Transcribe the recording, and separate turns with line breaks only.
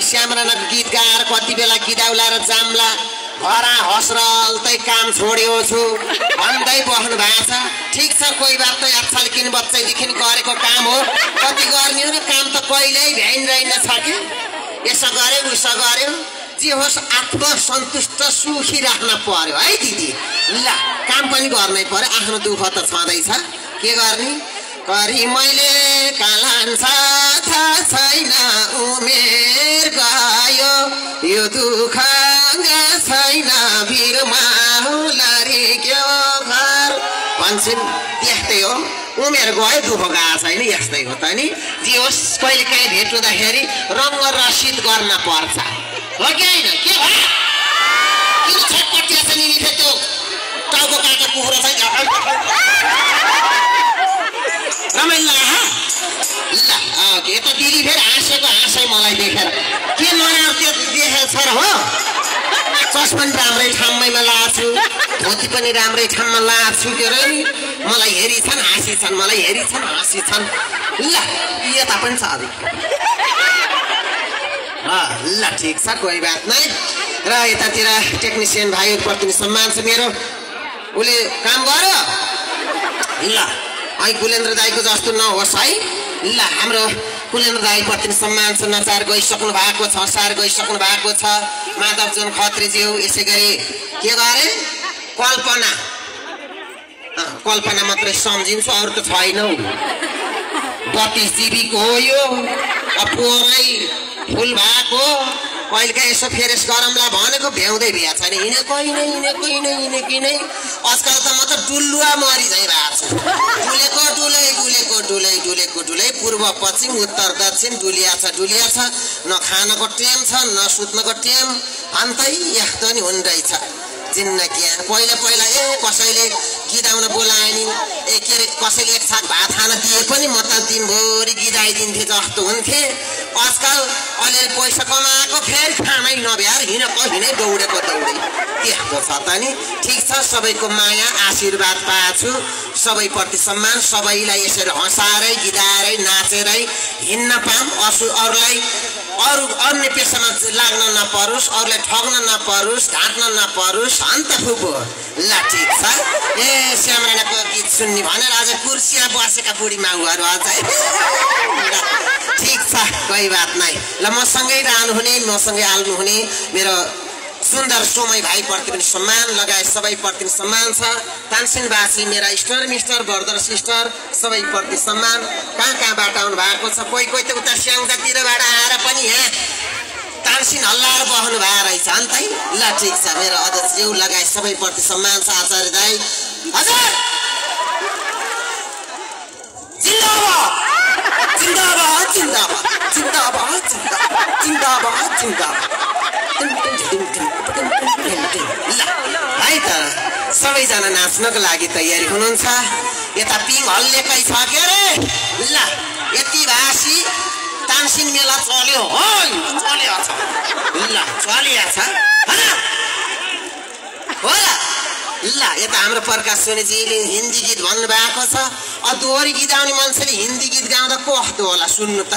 श्यामरानाको गीत गाएर कति बेला गिदाउला र जाम्ला घरा हसरल्तै काम छोड्यो छु भन्दै बस्नु भएको छ। ठिक छ, कोही बात नहीं, अच्छा किन बच्चैदेखि गरेको काम हो, कति गर्ने हो र काम त कहिल्यै भ्याइन रहेन छ कि यसो गर्यो उसो गर्यो, जे होस् आत्मसन्तुष्ट सुखी राख्न पर्यो है दिदी। ल काम पनि गर्नै पर्यो, आफ्नो दुःख त छँदैछ, के गर्ने गरी मैले कालान्छ थाहा छैन उमेर गयो यो दुःख छैन भिरमा हुलरी के घर भन्छन् त्यस्तै हो, उमेर गयो दुःख गएको छैन, यस्तै हो त नि। जे होस् कहिले काहीँ भेट हुँदाखेरि रङ्ग रसिद गर्न पर्छ हो कि होइन? के भयो किन छटपटिया छ नि त्यो टाउको काटेको कुखुरा छैन रमाइलो ल यता दिदी फेरि हाँसेको हाँसै मलाई देखेर के नयाँ त्यो देखेको छ र हो। चस्मा पनि राम्रै ठाउँमा लाछु, धोती पनि राम्रै ठाउँमा लाछु के अरे मलाई हेरी छन् हाँसी छन्, मलाई हेरी छन् हाँसी छन्। ल यता पनि छ अझै ल ठिक छ, कोही बात नै। र यतातिर टेक्निसियन भाइहरूप्रति सम्मान छ मेरो, उसले काम गर्यो ल है कुलेन्द्र दाईको जस्तो नहोस् है। ल हाम्रो कुलेन्द्र दाईप्रति सम्मान छ, नचार गइसक्नु भएको छ, सार गइसक्नु भएको छ। माधवजन खत्रीज्यू यसै गरी के गरे कल्पना कल्पना मात्रै सम्झिन्छु, अरू त छैन। 32 जीबीको हो यो, पोरै फुल भएको, कहिलेकाहीँ यसो फेरेस गरमला भनेको भ्याउँदै भ्या छैन, हिँडेको नै आजकल त म त डुल्लुवा मरि जाइरहेको छ। डुलेको डुलै पूर्व पश्चिम उत्तर दक्षिण डुलिया छ न खानको टेम छ न सुत्नको टेम, अन्तै यस्तो नि हुन रहेछ जिन्दगी। पहिला कसैले गिदाउन बोलाए नि के अरे कसैले एक छाक भात खान दिए पनि म त दिनभरि गिदाइदिन्थे जस्तो हुन्थे। आजकल अलिअलि पैसा कमाएको फेरि खानै नभ्याएर हिँडै दौडेको त्यस्तो छ त नि। ठिक छ, सबैको माया आशीर्वाद पाएको छु, सबैप्रति सम्मान, सबैलाई यसरी हँसाएरै गिदाएरै नाचेरै हिँड्न पाऊँ, अरूलाई अरू अन्य पेसामा लाग्न नपरोस्, अरूलाई ठग्न नपरोस्, ढाँट्न नपरोस् अन्त फुपू। ल ठिक छ, श्यामरानाको गीत सुन्ने भनेर आज कुर्सीमा बसेका बुढी माउहरू अझै ठिक छ, कोही बात नै। ल मसँगै रहनुहुने मसँगै आल्नुहुने मेरो सुन्दर सोमय भाइप्रति पनि सम्मान लगायत सबैप्रति सम्मान छ। तानसिनवासी मेरा स्टर मिस्टर ब्रदर सिस्टर सबैप्रति सम्मान। कहाँबाट आउनु भएको छ, कोही त उता स्याङ्जातिरबाट आएर पनि यहाँ तानसिन हल्लाएर बस्नु भएको रहेछ अन्तै। ल ठिक छ, मेरो अध्यक्षज्यू लगायत सबैप्रति सम्मान छ। आचार्य दाई हजुर जिन्दाबाद जिन्दाबाद जिन्दाबाद जिन्दाबाद जिन्दाबाद जिन्दाबाद। ल है त सबैजना नाच्नको लागि तयारी हुनुहुन्छ। यता पिङ हल्लेकै छ के अरे। ल यति भाषी तानसिन मेला चल्यो हो, चल्यो छ ल चलिया छ हो ल। ल यता हाम्रो प्रकाश सोनीजीले हिन्दी गीत भन्नु भएको छ, दोहोरी गीत आउने मान्छेले हिन्दी गीत गाउँदा कस्तो होला सुन्नु त।